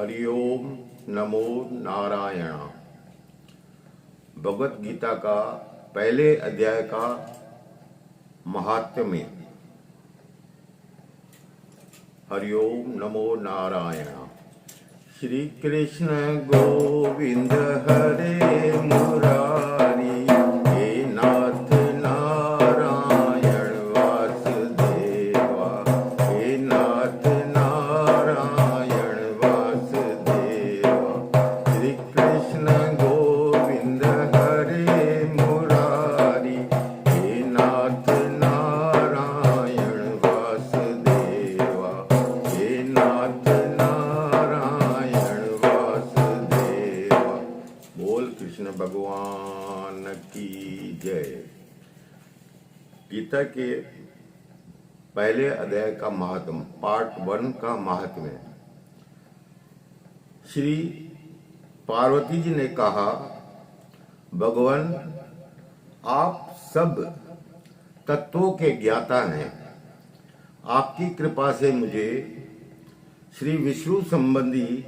हरिओम नमो नारायण। भगवत गीता का पहले अध्याय का महात्म्य। हरिओम नमो नारायण। श्री कृष्ण गोविंद हरे मुरारी, हे नाथ नारायण वासुदेवा, हे नाथ नारायण वासुदेवा। श्री कृष्ण गोविंद हरे मुरारी, हे नाथ नारायण वासुदेवा, हे नाथ कृष्ण भगवान की जय। गीता के पहले अध्याय का महात्म, पार्ट 1 का महात्म्य। श्री पार्वती जी ने कहा, भगवान आप सब तत्वों के ज्ञाता हैं। आपकी कृपा से मुझे श्री विष्णु संबंधी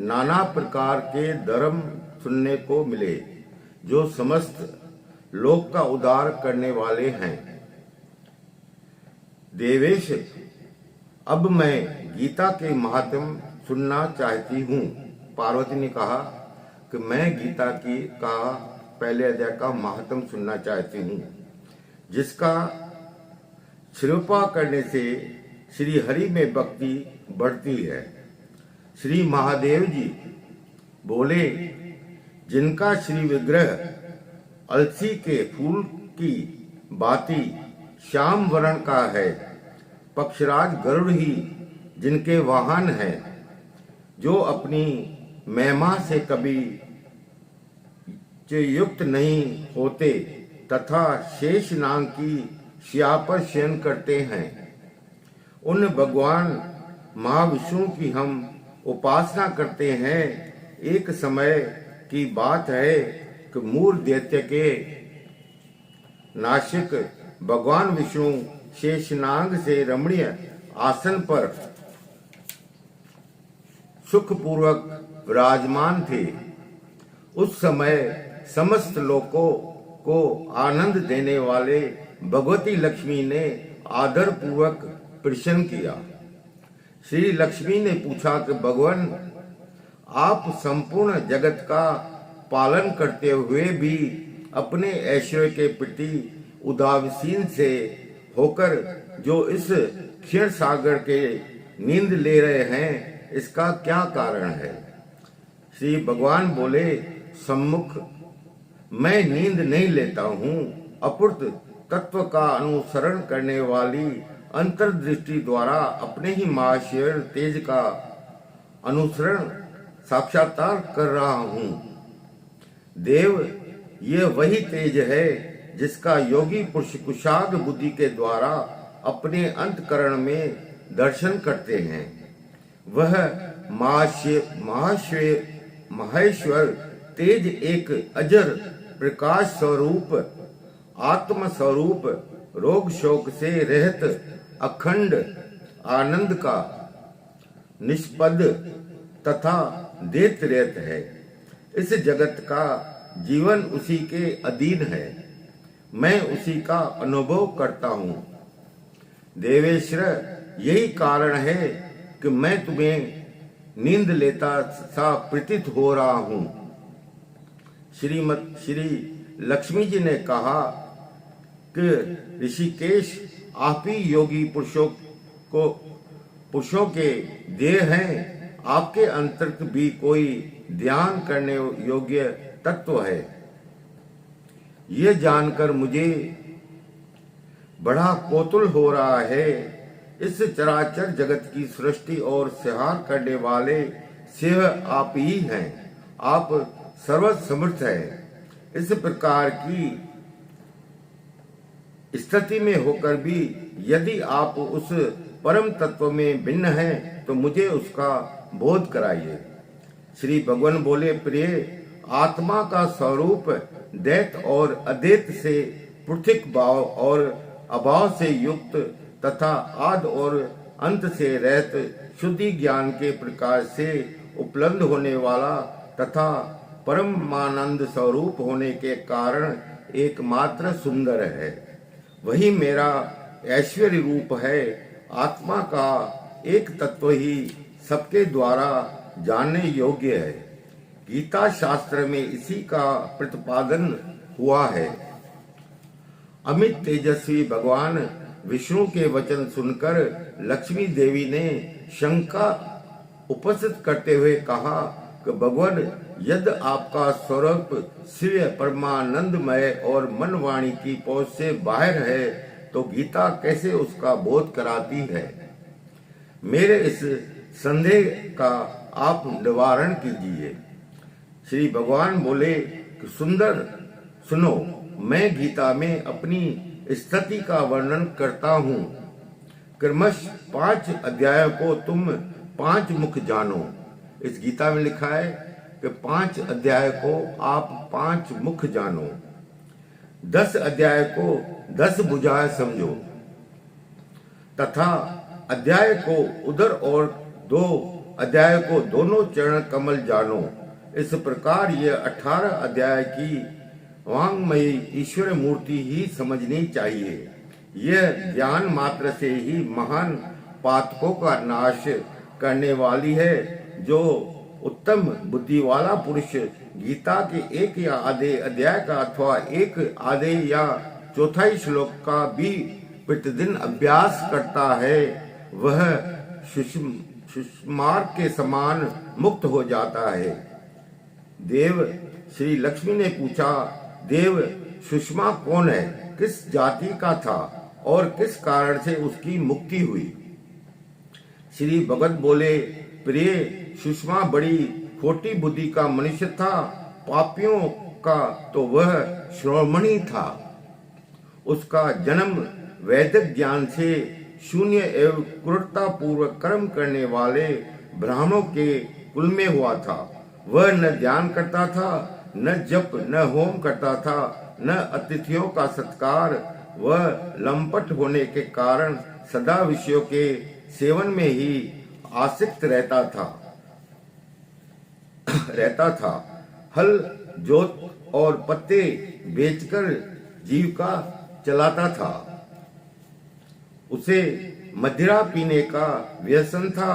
नाना प्रकार के धर्म सुनने को मिले, जो समस्त लोक का उद्धार करने वाले हैं। देवेश, अब मैं गीता के महात्म सुनना चाहती हूँ। पार्वती ने कहा कि मैं गीता की का पहले अध्याय का महात्म सुनना चाहती हूँ, जिसका श्रवण करने से श्री हरि में भक्ति बढ़ती है। श्री महादेव जी बोले, जिनका श्री विग्रह अलसी के फूल की भांति श्याम वर्ण का है, पक्षराज गरुड़ ही जिनके वाहन है, जो अपनी महिमा से कभी युक्त नहीं होते तथा शेष नाग की शिया पर शयन करते हैं, उन भगवान महाविष्णु की हम उपासना करते हैं। एक समय की बात है कि मूर दैत्य के नासिक भगवान विष्णु शेषनाग से रमणीय आसन पर सुखपूर्वक विराजमान थे। उस समय समस्त लोगों को आनंद देने वाले भगवती लक्ष्मी ने आदर पूर्वक प्रसन्न किया। श्री लक्ष्मी ने पूछा कि भगवान, आप संपूर्ण जगत का पालन करते हुए भी अपने ऐश्वर्य के प्रति उदासीन से होकर जो इस क्षीर सागर के नींद ले रहे हैं, इसका क्या कारण है? श्री भगवान बोले, सम्मुख, मैं नींद नहीं लेता हूँ। अपूर्त तत्व का अनुसरण करने वाली अंतर्दृष्टि द्वारा अपने ही महाशय तेज का अनुसरण साक्षात्कार कर रहा हूँ। देव, ये वही तेज है जिसका योगी पुरुष कुशाग्र बुद्धि के द्वारा अपने अंतकरण में दर्शन करते हैं। वह महेश्वर तेज एक अजर प्रकाश स्वरूप, आत्म स्वरूप, रोग शोक से रहित अखंड आनंद का निष्पद तथा देत रहत है। इस जगत का जीवन उसी के अधीन है। मैं उसी का अनुभव करता हूँ। देवेश्वर, यही कारण है कि मैं तुम्हें नींद लेता सा प्रतीत हो रहा हूँ। श्री लक्ष्मी जी ने कहा कि ऋषिकेश, आप ही योगी पुरुषों के देह हैं। आपके अंतर्गत भी कोई ध्यान करने योग्य तत्व है। ये जानकर मुझे बड़ा कौतूहल हो रहा है। इस चराचर जगत की सृष्टि और संहार करने वाले शिव आप ही हैं। आप सर्वसमर्थ हैं। इस प्रकार की स्थिति में होकर भी यदि आप उस परम तत्व में भिन्न हैं, तो मुझे उसका बोध कराइए। श्री भगवान बोले, प्रिय, आत्मा का स्वरूप दैत और अदैत से पृथक भाव और अभाव से युक्त तथा आद और अंत से रहित शुद्धि ज्ञान के प्रकाश से उपलब्ध होने वाला तथा परमानंद स्वरूप होने के कारण एकमात्र सुंदर है। वही मेरा ऐश्वर्य रूप है। आत्मा का एक तत्व ही सबके द्वारा जानने योग्य है। गीता शास्त्र में इसी का प्रतिपादन हुआ है। अमित तेजस्वी भगवान विष्णु के वचन सुनकर लक्ष्मी देवी ने शंका उपस्थित करते हुए कहा कि भगवान, यदि आपका स्वरूप शिव परमानंदमय और मन वाणी की पहुंच से बाहर है तो गीता कैसे उसका बोध कराती है। मेरे इस संदेह का आप निवारण कीजिए। श्री भगवान बोले कि सुंदर सुनो, मैं गीता में अपनी स्थिति का वर्णन करता हूँ। क्रमश 5 अध्यायों को तुम 5 मुख जानो। इस गीता में लिखा है कि 5 अध्याय को आप 5 मुख जानो। 10 अध्याय को 10 भुजाएं समझो तथा अध्याय को उदर और 2 अध्याय को दोनों चरण कमल जानो। इस प्रकार ये 18 अध्याय की वांगमयी ईश्वर मूर्ति ही समझनी चाहिए। यह ज्ञान मात्र से ही महान पातकों का नाश करने वाली है। जो उत्तम बुद्धि वाला पुरुष गीता के एक या आधे अध्याय का अथवा एक आधे या चौथाई श्लोक का भी प्रतिदिन अभ्यास करता है, वह सुषमार्ग के समान मुक्त हो जाता है। देव श्री लक्ष्मी ने पूछा, देव सुषमा कौन है, किस जाति का था और किस कारण से उसकी मुक्ति हुई। श्री भगत बोले, प्रिय, सुषमा बड़ी खोटी बुद्धि का मनुष्य था। पापियों का तो वह श्रोमणी था। उसका जन्म वैदिक ज्ञान से शून्य एवं क्रूरता पूर्वक कर्म करने वाले ब्राह्मणों के कुल में हुआ था। वह न ध्यान करता था, न जप, न होम करता था, न अतिथियों का सत्कार। वह लंपट होने के कारण सदा विषयों के सेवन में ही आसक्त रहता था। हल, जोत और पत्ते बेचकर जीविका चलाता था। उसे मदिरा पीने का व्यसन था।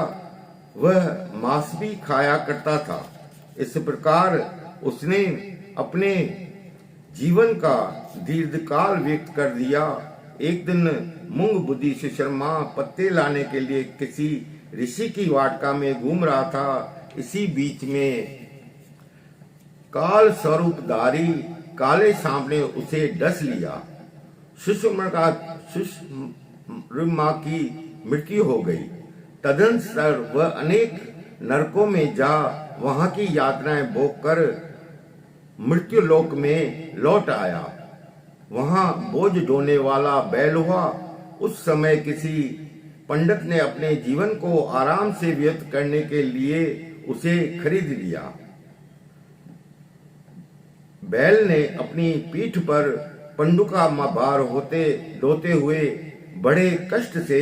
वह मांस भी खाया करता था। इस प्रकार उसने अपने जीवन का दीर्घकाल व्यक्त कर दिया। एक दिन मूंग बुद्धि सुशर्मा पत्ते लाने के लिए किसी ऋषि की वाटिका में घूम रहा था। इसी बीच में काल स्वरूपधारी काले सांप ने उसे डस लिया। सुषमा की मृत्यु हो गई। तदनंतर वह अनेक नरकों में जा वहां की यातनाएं भोग कर मृत्यु लोक में लौट आया। वहां बोझ ढोने वाला बैल हुआ। उस समय किसी पंडित ने अपने जीवन को आराम से व्यतीत करने के लिए उसे खरीद लिया। बैल ने अपनी पीठ पर पंडुका भार ढोते हुए बड़े कष्ट से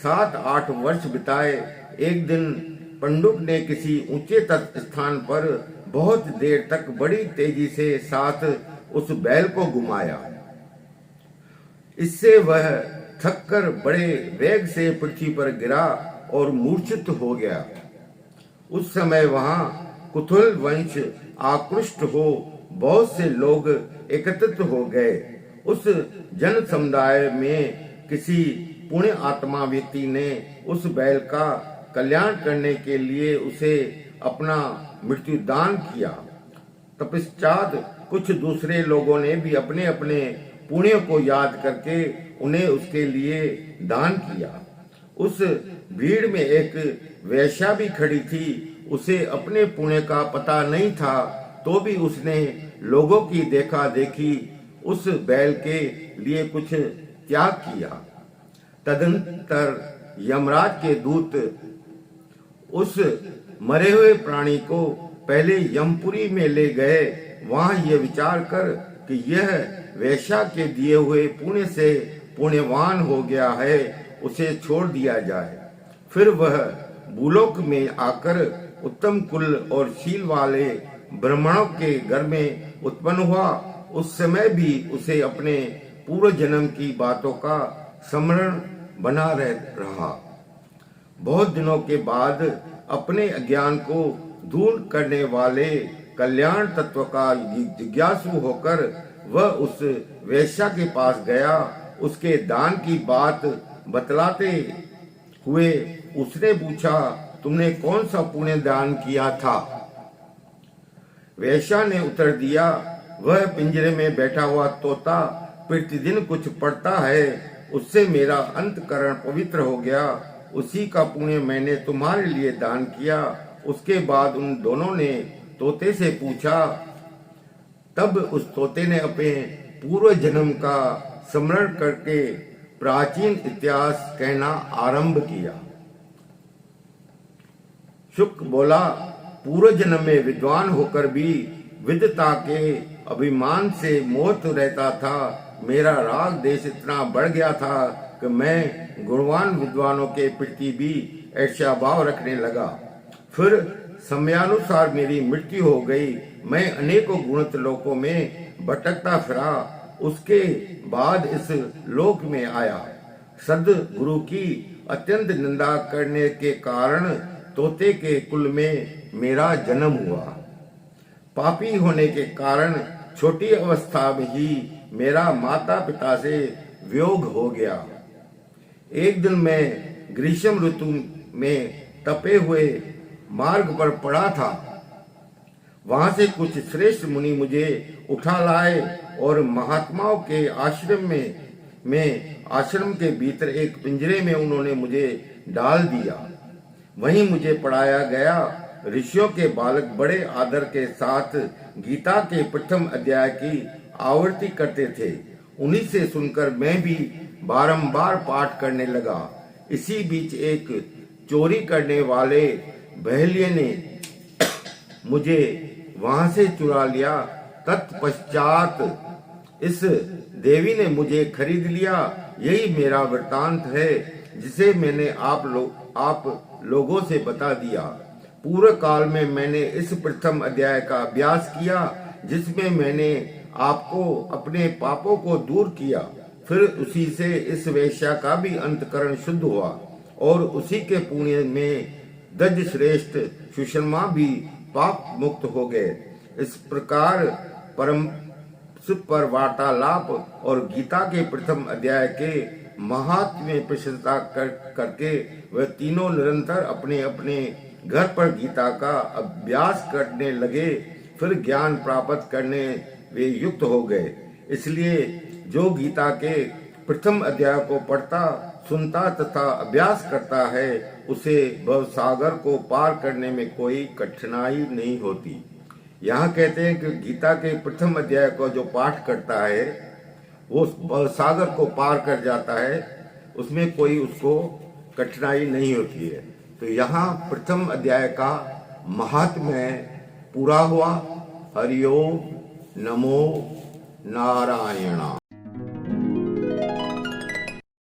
7-8 वर्ष बिताए। एक दिन पंडुक ने किसी ऊंचे स्थान पर बहुत देर तक बड़ी तेजी से साथ उस बैल को घुमाया। इससे वह थककर बड़े वेग से पृथ्वी पर गिरा और मूर्छित हो गया। उस समय वहां कुथुल वंश आकृष्ट हो बहुत से लोग एकत्रित हो गए। उस जन समुदाय में किसी पुण्य आत्मा व्यक्ति ने उस बैल का कल्याण करने के लिए उसे अपना मृत्यु दान किया। तत्पश्चात कुछ दूसरे लोगों ने भी अपने अपने पुण्य को याद करके उन्हें उसके लिए दान किया। उस भीड़ में एक वेश्या भी खड़ी थी। उसे अपने पुण्य का पता नहीं था, तो भी उसने लोगों की देखा देखी उस बैल के लिए कुछ त्याग किया। तदनंतर यमराज के दूत उस मरे हुए प्राणी को पहले यमपुरी में ले गए। वहां यह विचार कर कि यह वेश्या के दिए हुए पुण्य से पुण्यवान हो गया है, उसे छोड़ दिया जाए। फिर वह भूलोक में आकर उत्तम कुल और शील वाले ब्राह्मणों के घर में उत्पन्न हुआ, उस समय भी उसे अपने पूर्व जन्म की बातों का स्मरण बना रहा। बहुत दिनों के बाद अपने अज्ञान को दूर करने वाले कल्याण तत्व का जिज्ञासु होकर वह उस वेश्या के पास गया। उसके दान की बात बतलाते हुए उसने पूछा, तुमने कौन सा पुण्य दान किया था? वेश्या ने उत्तर दिया, वह पिंजरे में बैठा हुआ तोता प्रतिदिन कुछ पढ़ता है, उससे मेरा अंतकरण पवित्र हो गया, उसी का पुण्य मैंने तुम्हारे लिए दान किया। उसके बाद उन दोनों ने तोते से पूछा। तब उस तोते ने अपने पूर्व जन्म का स्मरण करके प्राचीन इतिहास कहना आरंभ किया। शुक बोला, पूर्व जन्म में विद्वान होकर भी विद्वता के अभिमान से मोहित रहता था। मेरा राग देश इतना बढ़ गया था कि मैं गुणवान विद्वानों के प्रति भी ईर्ष्या भाव रखने लगा। फिर समयानुसार मेरी मृत्यु हो गई। मैं अनेकों गुणित लोकों में भटकता फिरा। उसके बाद इस लोक में आया। सद्गुरु की अत्यंत निंदा करने के कारण तोते के कुल में मेरा जन्म हुआ। पापी होने के कारण छोटी अवस्था में ही मेरा माता पिता से वियोग हो गया। एक दिन मैं ग्रीष्म ऋतु में तपे हुए मार्ग पर पड़ा था। वहां से कुछ श्रेष्ठ मुनि मुझे उठा लाए और महात्माओं के आश्रम के भीतर एक पिंजरे में उन्होंने मुझे डाल दिया। वहीं मुझे पढ़ाया गया। ऋषियों के बालक बड़े आदर के साथ गीता के प्रथम अध्याय की आवृत्ति करते थे। उन्हीं से सुनकर मैं भी बारंबार पाठ करने लगा। इसी बीच एक चोरी करने वाले बहेलिये ने मुझे वहां से चुरा लिया। तत्पश्चात इस देवी ने मुझे खरीद लिया। यही मेरा वृतांत है, जिसे मैंने आप लोगों से बता दिया। पूर्व काल में मैंने इस प्रथम अध्याय का अभ्यास किया, जिसमें मैंने आपको अपने पापों को दूर किया। फिर उसी से इस वेश्या का भी अंतकरण शुद्ध हुआ और उसी के पुण्य में दज श्रेष्ठ सुषमा भी पाप मुक्त हो गए। इस प्रकार परम पर वार्तालाप और गीता के प्रथम अध्याय के महात्म्य में प्रशंसा करके वह तीनों निरंतर अपने अपने घर पर गीता का अभ्यास करने लगे। फिर ज्ञान प्राप्त करने वे युक्त हो गए। इसलिए जो गीता के प्रथम अध्याय को पढ़ता, सुनता तथा अभ्यास करता है, उसे भवसागर को पार करने में कोई कठिनाई नहीं होती। यहाँ कहते हैं कि गीता के प्रथम अध्याय को जो पाठ करता है वो भवसागर को पार कर जाता है, उसमें कोई उसको कठिनाई नहीं होती है। तो यहाँ प्रथम अध्याय का महात्म्य पूरा हुआ। हरिओम नमो नारायण।